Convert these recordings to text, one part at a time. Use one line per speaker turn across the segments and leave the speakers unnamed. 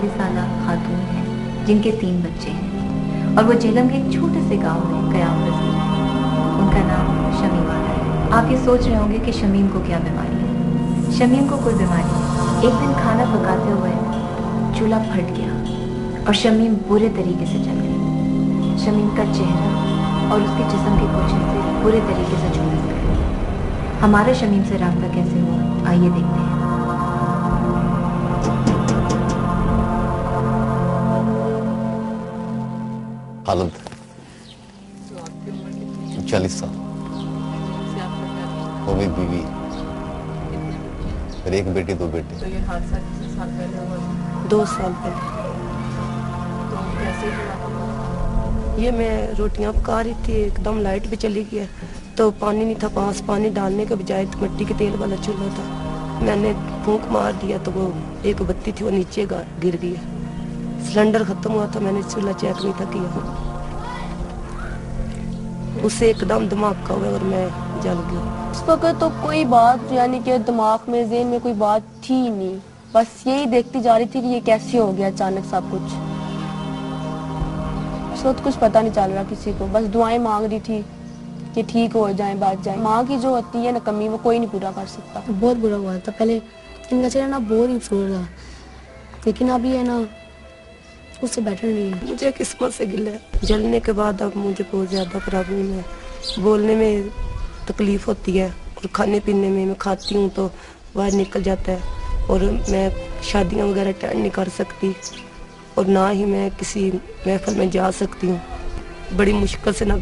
42 साल खातून हैं जिनके 3 बच्चे हैं और वो जेलम के एक छोटे से गांव में क़याम पज़ीर हैं। उनका नाम शमीमा है। आप ये सोच रहे होंगे कि शमीम को क्या बीमारी है। शमीम को कोई बीमारी नहीं। एक दिन खाना पकाते हुए चूल्हा फट गया और शमीम बुरे तरीके से जल गई। शमीम का चेहरा और उसके जिस्म के कुछ हिस्से बुरे तरीके से झुलस गए। हमारा शमीम से राब्ता कैसे हुआ, आइए देखते हैं।
हालत 40 साल वो मेरी बीवी और एक बेटी 2 बेटे।
तो ये हादसा कितने साल पहले हुआ?
2 साल पहले।
तो कैसे हुआ?
ये मैं रोटियां पका रही थी, एकदम लाइट भी चली गई तो पानी नहीं था पास। पानी डालने के बजाय तो मिट्टी के तेल वाला चूल्हा था। मैंने फूंक मार दिया तो वो एक बत्ती थी वो नीचे गिर गई। सिलेंडर खत्म हुआ था, मैंने चूल्हा चेक नहीं था किया। उससे एकदम धमाका हुआ और मैं जल गई।
उस वक्त तो कोई बात यानी कि दिमाग में ज़हन में कोई बात थी ही नहीं, बस यही देखती जा रही थी कि ये कैसे हो गया अचानक सब कुछ। उस वक्त कुछ पता नहीं चल रहा किसी को, बस दुआएं मांग रही थी कि ठीक हो जाए, बात जाए। माँ की जो होती है ना कमी वो कोई नहीं पूरा कर सकता।
बहुत बुरा हुआ था। पहले इनका चेहरा ना बहुत इंप्रूव था, लेकिन अभी है ना उससे बेटर नहीं है।
मुझे किस्मत से गिला है। जलने के बाद अब मुझे बहुत ज़्यादा प्रॉब्लम है। बोलने में तकलीफ़ होती है और खाने पीने में मैं खाती हूँ तो बाहर निकल जाता है और मैं शादियाँ वगैरह अटेंड नहीं कर सकती और ना ही मैं किसी महफिल में जा सकती हूँ। बड़ी मुश्किल से ना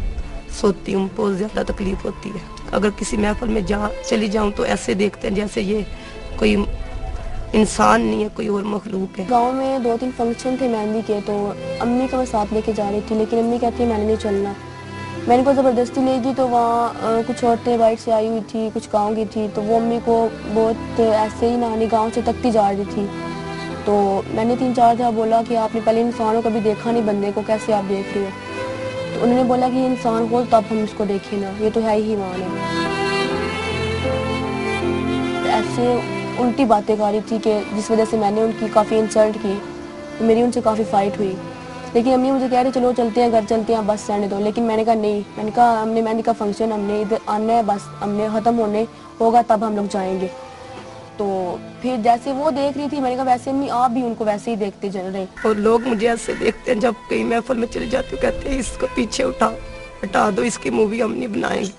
सोती हूँ, बहुत ज़्यादा तकलीफ़ होती है। अगर किसी महफिल में चली जाऊँ तो ऐसे देखते हैं जैसे ये कोई इंसान नहीं है, कोई और मखलूक है।
गांव में 2-3 फंक्शन थे मेहंदी के, तो अम्मी को मैं साथ लेके जा रही थी, लेकिन अम्मी कहती है मैंने नहीं चलना। मैंने को ज़बरदस्ती ले गई तो वहाँ कुछ औरतें बाइट से आई हुई थी, कुछ गाँव की थी, तो वो अम्मी को बहुत ऐसे ही नानी गाँव से तकती जा रही थी। तो मैंने 3-4 दफ़ा बोला कि आपने पहले इंसान को कभी देखा नहीं, बंदे को कैसे आप देख रहे हो। तो उन्होंने बोला कि इंसान हो तब हम उसको देखें ना, ये तो है ही ईमान है। ऐसे उल्टी बातें कर रही थी कि जिस वजह से मैंने उनकी काफ़ी इंसल्ट की, तो मेरी उनसे काफ़ी फ़ाइट हुई। लेकिन अम्मी मुझे कह रही चलो चलते हैं घर, चलते हैं बस रहने दो, लेकिन मैंने कहा नहीं। मैंने कहा हमने मेहंदी का फंक्शन हमने इधर आना है, बस हमने ख़त्म होने होगा तब हम लोग जाएंगे। तो फिर जैसे वो देख रही थी मैंने कहा वैसे अम्मी आप भी उनको वैसे ही देखते चल रहे।
और लोग मुझे ऐसे देखते हैं जब कहीं महफिल में चले जाती हूँ, कहते हैं इसको पीछे हटा दो, इसकी मूवी हम नहीं बनाएंगे।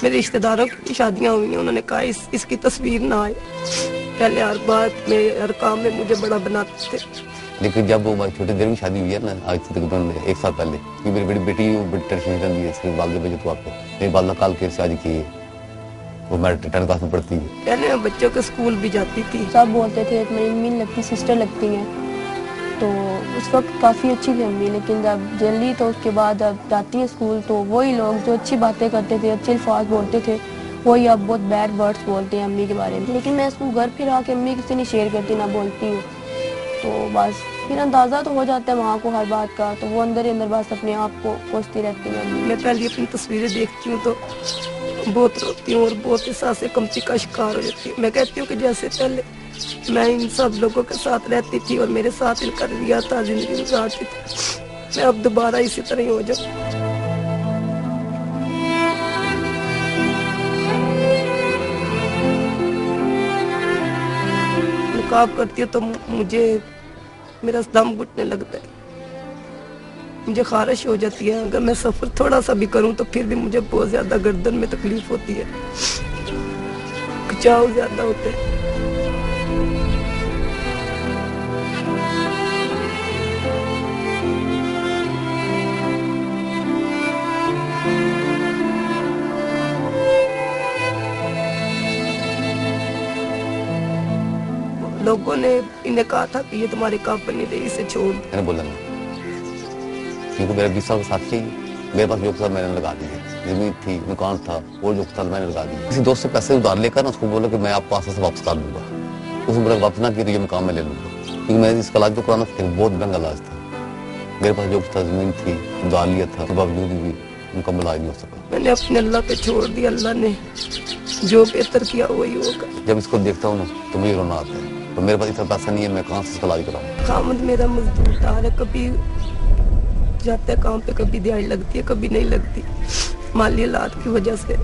मेरे रिश्तेदारों की शादियाँ हुई हैं, उन्होंने कहा इसकी तस्वीर ना आए। पहले हर बात में हर काम में मुझे बड़ा बनाते थे।
लेकिन जब वो छोटे देर में शादी हुई है ना, आज से तकरीबन 1 साल पहले, कि मेरी बड़ी बेटी बड़ी टेंशन रहती है इसके बाल बजे तो आपको मेरी बाल काल के शादी की है, वो मेरे 10 क्लास में पढ़ती है।
पहले मैं बच्चों के स्कूल भी जाती थी,
सब बोलते थे मेरी अम्मी लगती सिस्टर लगती हैं, तो उस वक्त काफ़ी अच्छी थी अम्मी। लेकिन जब जल्दी तो उसके बाद अब जाती है स्कूल तो वही लोग जो अच्छी बातें करते थे, अच्छे अल्फाज बोलते थे, वही अब बहुत बैड वर्ड्स बोलते हैं अम्मी के बारे में। लेकिन मैं इसको घर फिर आके अम्मी किसी नहीं शेयर करती ना बोलती हूँ, तो बस फिर अंदाज़ा तो हो जाता है वहाँ को हर बात का, तो वो अंदर ही अंदर बस अपने आप को कोसती रहती है।
मैं पहले अपनी तस्वीरें देखती हूँ तो बहुत रोती हूँ और बहुत एहसास कमती का शिकार हो जाती हूँ। मैं कहती हूँ कि जैसे पहले मैं इन सब लोगों के साथ रहती थी और मेरे साथ इनका रवैया था, जिंदगी गुजारती थी, मैं अब दोबारा इसी तरह ही हो जाऊँ। निकाब करती हूँ तो मुझे मेरा दम घुटने लगता है, मुझे खारिश हो जाती है। अगर मैं सफ़र थोड़ा सा भी करूँ तो फिर भी मुझे बहुत ज़्यादा गर्दन में तकलीफ होती है, खिंचाव ज़्यादा होते हैं। लोगों ने इन्हें कहा था कि ये तुम्हारे काबिल नहीं रही, इसे छोड़।
मैंने बोला नहीं, क्योंकि मेरा 20 साल का साथी मेरे पास जो था मैंने लगा दिया, जमीन थी, मकान था, और जो था मैंने लगा दिया। किसी दोस्त से पैसे उधार लेकर ना उसको बोला कि मैं आपको आसानी से वापस कर दूंगा, उसने बोला वापस ना की तो ये मकान मैं ले लूंगा, क्योंकि मैंने इसका इलाज जो कराना था बहुत महंगा इलाज था। मेरे पास जो था जमीन थी, उधार लिया था, उसके बावजूद भी मुकम्मल इलाज नहीं हो सका।
मैंने अपने अल्लाह पे छोड़ दिया, अल्लाह ने जो बेहतर किया वही होगा।
जब इसको देखता हूँ ना तो मुझे रोना आता है। तो मेरे पास इतना पैसा नहीं है, मैं कहाँ से इसका इलाज कराऊँ।
खामद मेरा मजदूर दार है, कभी जाता है काम पे, कभी दिहाड़ी लगती है, कभी नहीं लगती। माली हालात की वजह से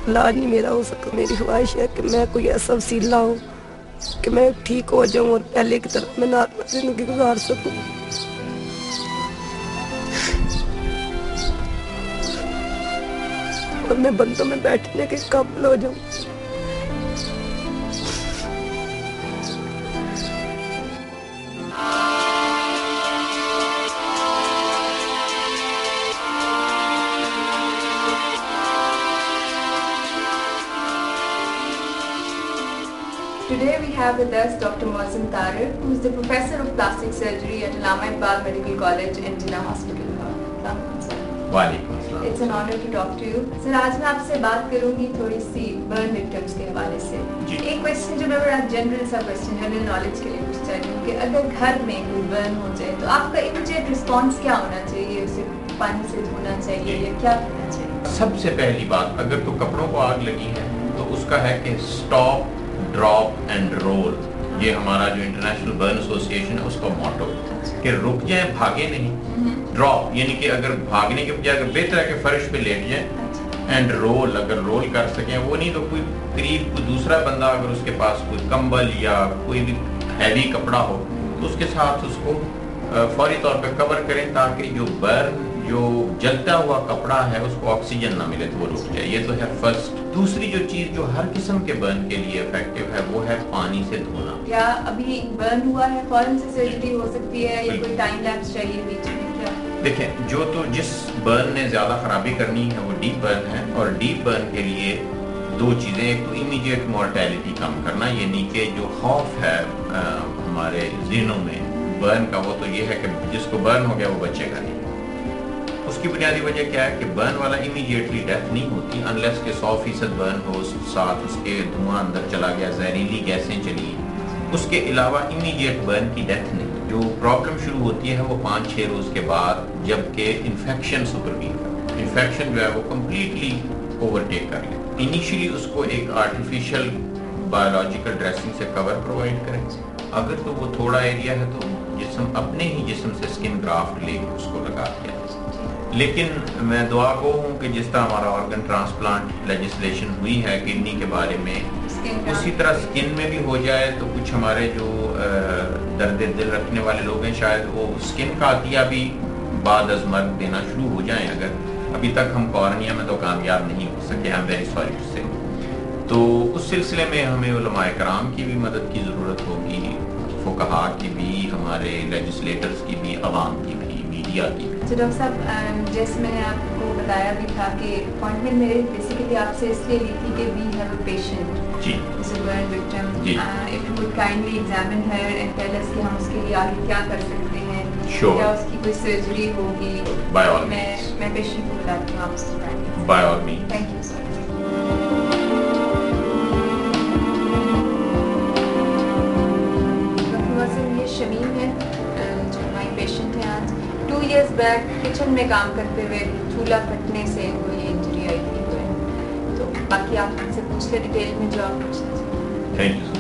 इलाज नहीं मेरा हो सका। मेरी ख्वाहिश है कि मैं कोई ऐसा वसीला हो कि मैं ठीक हो जाऊं और पहले की तरह मैं नॉर्मल जिंदगी गुजार सकूं। और मैं बंदों में बैठने के काबिल हो जाऊं।
Today we have with us Dr. Mohsen Tarer, who is the Professor of Plastic Surgery at Allama Iqbal Medical College and Jinnah Hospital.
वालेकुम अस्सलाम।
It's an honor to talk to you. Sir, आज मैं आपसे बात करूंगी थोड़ी सी burn victims के हवाले से। एक क्वेश्चन जो मैं बड़ा जनरल सा क्वेश्चन जनरल नॉलेज के लिए पूछना चाहती हूँ कि अगर घर में कोई बर्न हो जाए तो आपका इमीडिएट रिस्पॉन्स क्या होना चाहिए? उसे पानी से धोना चाहिए या क्या करना चाहिए?
सबसे पहली बात, अगर तो कपड़ों को आग लगी है तो उसका है कि स्टॉप, ड्रॉप एंड रोल। ये हमारा जो इंटरनेशनल बर्न एसोसिएशन है उसका मोटो कि रुक जाए, भागे नहीं। ड्रॉप यानी कि अगर भागने के बजाय अगर बेहतर है कि फर्श पे लेट जाए। एंड रोल, अगर रोल कर सकें, वो नहीं तो कोई करीब कोई दूसरा बंदा अगर उसके पास कोई कंबल या कोई भी हैवी कपड़ा हो तो उसके साथ उसको फौरी तौर पे कवर करें ताकि जो बर्न, जो जलता हुआ कपड़ा है उसको ऑक्सीजन ना मिले तो वो रुक जाए। ये तो है फर्स्ट। दूसरी जो चीज जो हर किस्म के बर्न के लिए इफेक्टिव है वो है पानी से धोना।
क्या अभी बर्न हुआ है फौरन से सर्जरी हो सकती है या कोई टाइम लैप्स चाहिए बीच में? क्या
देखें, जो तो जिस बर्न ने ज्यादा खराबी करनी है वो डीप बर्न है, और डीप बर्न के लिए दो चीजें, एक तो इमीडिएट मोर्टेलिटी कम करना, यानी कि जो खौफ है हमारे ज़हनों में बर्न का, वो तो ये है कि जिसको बर्न हो गया वो बचेगा नहीं। उसकी बुनियादी वजह क्या है कि बर्न वाला इमीडिएटली डेथ नहीं होती अनलेस के 100% बर्न हो, साथ उसके धुआं अंदर चला गया, जहरीली गैसें चली, उसके अलावा इमीडिएट बर्न की डेथ नहीं। जो प्रॉब्लम शुरू होती है वो 5-6 रोज के बाद, जबकि इन्फेक्शन सुपरवीन करता है। इन्फेक्शन जो है वो कम्प्लीटली ओवरटेक कर ले। इनिशियली उसको एक आर्टिफिशियल बायोलॉजिकल ड्रेसिंग से कवर प्रोवाइड करें। अगर तो वो थोड़ा एरिया है तो जिस्म अपने ही जिस्म से स्किन ग्राफ्ट लेकर उसको लगा दिया। लेकिन मैं दुआ को हूँ कि जिस तरह हमारा ऑर्गन ट्रांसप्लांट लेजिस्लेशन हुई है किडनी के बारे में, उसी तरह स्किन में भी हो जाए तो कुछ हमारे जो दर्द दिल रखने वाले लोग हैं शायद वो स्किन का अतिया भी बाद अज़ मर्ग देना शुरू हो जाए। अगर अभी तक हम कॉर्निया में तो कामयाब नहीं हो सके, I am very sorry to say. तो उस सिलसिले में हमें उलमाए कराम की भी मदद की ज़रूरत होगी, फुक़हा की भी, हमारे लेजिस्लेटर्स की भी, अवाम की भी, मीडिया की भी।
तो डॉक्टर साहब, जैसे मैंने आपको बताया भी था कि अपॉइंटमेंट मेरे बेसिकली आपसे इसलिए ली थी कि we have a patient
she
is a burn victim, if you would kindly examine her and tell us कि हम उसके लिए आगे क्या कर सकते हैं।
Sure.
क्या उसकी कोई सर्जरी होगी?
By all means.
मैं पेशेंट को बुलाती हूँ, आप उसको बुलाइए।
By all means.
Thank you sir. Doctor Mohsin, ये शमीम है जो हमारी पेशेंट है आज। 2 years बैक किचन में काम करते हुए चूल्हा फटने से इनको ये इंजरी आई थी। तो बाकी आप मुझसे पूछ ले डिटेल में जो आप पूछना चाहें।
Thank you.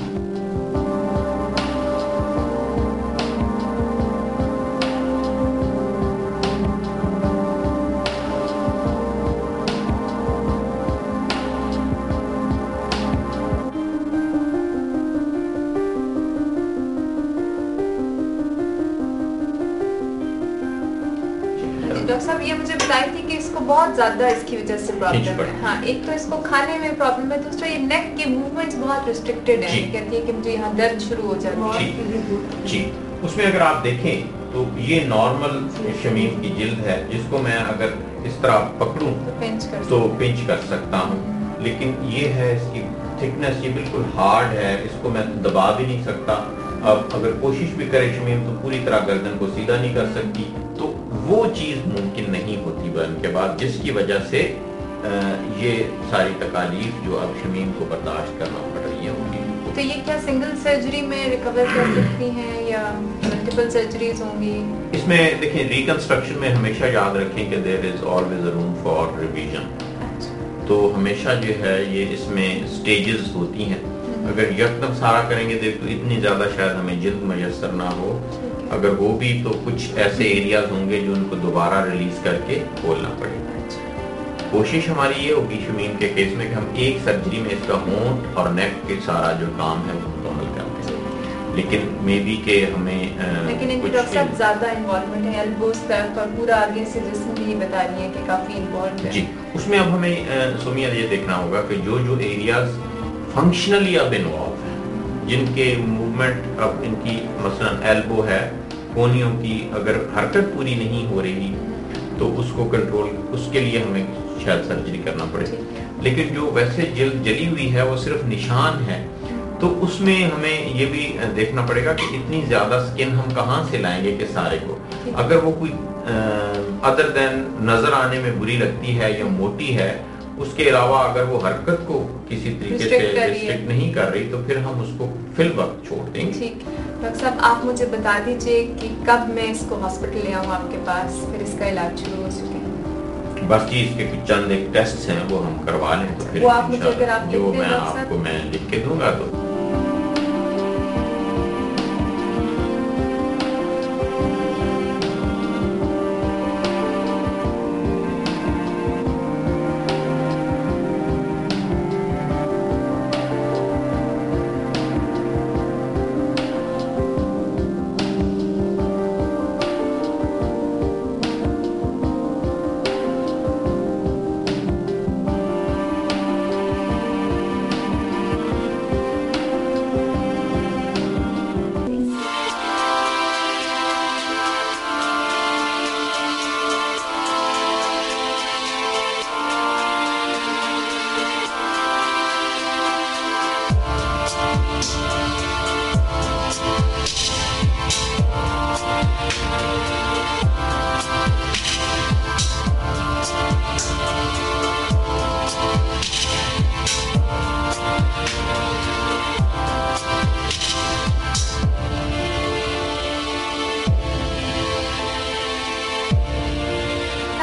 डॉक्टर साहब, ये मुझे बताई थी कि इसको बहुत ज्यादा इसकी वजह से प्रॉब्लम है। हाँ, एक तो इसको खाने में प्रॉब्लम है, दूसरा ये नेक के मूवमेंट्स बहुत रिस्ट्रिक्टेड है। कहती है कि मुझे यहाँ दर्द शुरू हो जाता है।
जी, उसमें अगर आप देखें तो ये नॉर्मल शमीम की जिल्द है, जिसको मैं अगर इस तरह पकड़ूं तो पिंच कर सकता हूँ, लेकिन ये है इसकी थिकनेस, ये बिल्कुल हार्ड है, इसको मैं दबा भी नहीं सकता। अब अगर कोशिश भी करे शमीम तो पूरी तरह गर्दन को सीधा नहीं कर सकती, तो वो चीज़ मुमकिन नहीं होती बर्न के बाद, जिसकी वजह से ये सारी तकालीफ जो अब शमीम को बर्दाश्त करना पड़ रही है उनकी।
तो ये क्या सिंगल सर्जरी में रिकवर कर सकती हैं या मल्टीपल सर्जरीज होंगी?
इसमें देखें, रिकंस्ट्रक्शन में हमेशा याद रखें कि there is always a room for revision. तो हमेशा जो है ये इसमें स्टेजेस होती हैं। اگر یکدم سارا کریں گے تو اتنی زیادہ شاید ہمیں جلد میسر نہ ہو، اگر وہ بھی تو کچھ ایسے ایریاز ہوں گے جو ان کو دوبارہ ریلیز کر کے کھولنا پڑے گا۔ کوشش ہماری یہ ہوگی شمیم کے کیس میں کہ ہم ایک سرجری میں اس کا ہونٹ اور نیک کے سارا جو کام ہے وہ مکمل کرتے ہیں، لیکن مے بی کہ ہمیں
لیکن ان کی ڈاکٹر صاحب زیادہ انوالومنٹ ہے، ایلبوز تک اور پورا آگے سے جسم بھی بتا رہی ہے کہ کافی انوالوڈ ہے۔
جی، اس میں اب ہمیں سمیہ یہ دیکھنا ہوگا کہ جو جو ایریاز فنکشنلی اب انوالو ہیں، جن کے موومنٹ اب ان کی مثلا ایلبو ہے، کونیوں کی اگر حرکت پوری نہیں ہو رہی تو اس کو کنٹرول، اس کے لیے ہمیں شاید سرجری کرنا پڑے، لیکن جو ویسے جلد جلی ہوئی ہے وہ صرف نشان ہے، تو اس میں ہمیں یہ بھی دیکھنا پڑے گا کہ اتنی زیادہ سکن ہم کہاں سے لائیں گے کہ سارے کو، اگر وہ کوئی ادر دین نظر آنے میں بری لگتی ہے یا موٹی ہے، اس کے علاوہ اگر وہ حرکت کو کسی طریقے سے ریسٹرکٹ نہیں کر رہی تو پھر ہم اس کو فی الوقت چھوڑ دیں گے۔
ٹھیک، ڈاکٹر صاحب آپ مجھے بتا دیجئے کہ کب میں اس کو ہاسپٹل لے آؤں آپ کے پاس، پھر اس کا علاج شروع ہو سکے۔
بس جی، اس کے کچھ چند ایک ٹیسٹ ہیں وہ ہم کروا لیں تو پھر
وہ آپ مجھے اگر آپ
جو
لکھ دیں
میں
ڈاکٹر
آپ
صاحب۔
کو میں لکھ کے دوں گا تو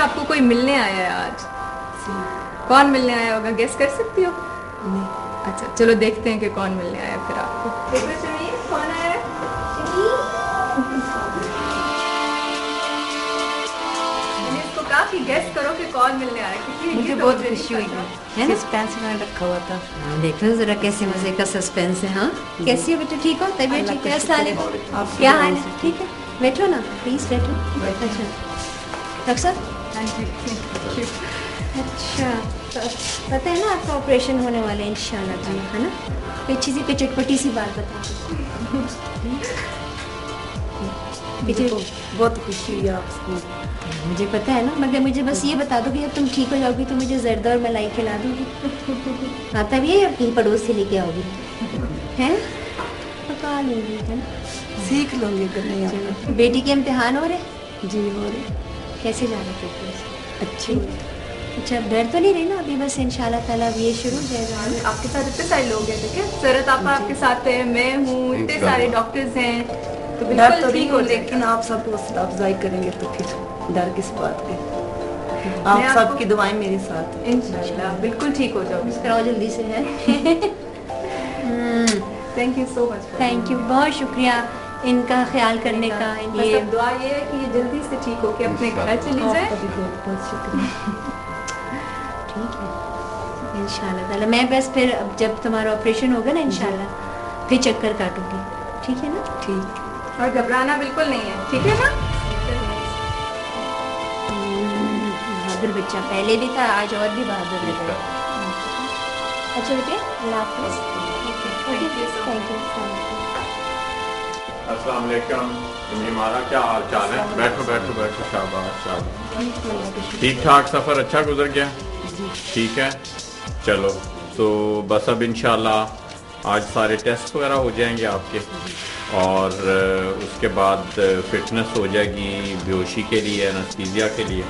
آپ کو کوئی ملنے آیا ہے آج؟ کون ملنے آیا ہوگا، گیس کر سکتی ہو؟
نہیں۔
اچھا چلو دیکھتے ہیں کہ کون ملنے آیا پھر آپ کو۔ پیپر چلیے، کون آیا ہے؟ میں نے اس کو کہا کہ گیس کرو کہ کون ملنے آیا ہے، کیونکہ
مجھے
یہ تو
بہت
مجھے نہیں
خوشی ہوئی
پتا۔
ہے نا، سسپینس میں رکھا ہوا تھا۔
دیکھو ذرا کیسے مزے کا سسپینس ہے۔ ہاں کیسی ہو بیٹا، ٹھیک ہو؟ طبیعت ٹھیک ہے؟ السلام علیکم، کیا حال ہے؟ ٹھیک ہے، بیٹھو نا پلیز بیٹھو۔ اچھا ڈاکٹر صاحب،
ہاں جی، thank you۔
اچھا پتہ ہے نا آپ کا آپریشن ہونے والا ہے انشاءاللہ تعالیٰ، ہے نا؟ کوئی اچھی سی کوئی چٹپٹی سی بات بتا
مجھے بہت خوشی ہوئی آپ کو۔
مجھے پتہ ہے نا، مگر مجھے بس یہ بتا دو کہ جب تم ٹھیک ہو جاؤ گی تو مجھے زردہ اور ملائی کھلا دو گی، آتا بھی ہے یا کہیں پڑوس سے لے کے آؤ گی؟ ہیں پکا لوں گی، ہے نا؟
سیکھ لوں گی کرنے۔
چلو، بیٹی کے امتحان ہو رہے؟
جی ہو رہے،
کیسے جا رہے پیپر؟
اچھی۔
اچھا ڈر تو نہیں رہی نا ابھی؟ بس انشاءاللہ تعالیٰ اب یہ شروع ہو جائے گا۔
آپ کے ساتھ اتنے سارے لوگ ہیں، ٹھیک ہے، سرت آپا آپ کے ساتھ ہے، میں ہوں، اتنے سارے ڈاکٹرز ہیں، تو
ڈر
بالکل
تو
ٹھیک ہو جائے
لیکن
گا۔
آپ سب حوصلہ افزائی کریں گے تو پھر ڈر کس بات کی؟
میں
آپ
آپ
سب
کو-
کی دعائیں میرے ساتھ ہیں۔
انشاءاللہ بالکل ٹھیک ہو جاؤ گی۔
کراؤ جلدی سے ہے۔
Thank you so much.
Thank you, بہت شکریہ ان کا خیال کرنے کا۔
بس اب دعا یہ ہے کہ یہ جلدی سے ٹھیک ہو کے اپنے گھر چلی
آپ
جائے۔
کا بھی بہت بہت شکریہ۔
ٹھیک ہے انشاءاللہ تعالیٰ، میں بس پھر اب جب تمہارا آپریشن ہوگا نا انشاءاللہ پھر چکر کاٹوں گی، ٹھیک ہے نا؟
ٹھیک،
اور گھبرانا بالکل نہیں ہے، ٹھیک ہے نا؟
بہادر بچہ پہلے بھی تھا، آج اور بھی بہادر لگ رہا ہے۔ اچھا بیٹے، اللہ حافظ۔
Thank you so much۔
Thank you.
السلام علیکم ہمارا کیا حال چال ہے؟ بیٹھو بیٹھو بیٹھو، شاباش شاباش۔ ٹھیک ٹھاک سفر اچھا گزر گیا؟ ٹھیک ہے، چلو تو بس اب انشاءاللہ آج سارے ٹیسٹ وغیرہ ہو جائیں گے آپ کے، اور اس کے بعد فٹنس ہو جائے گی بیہوشی کے لیے، انستھیزیا کے لیے،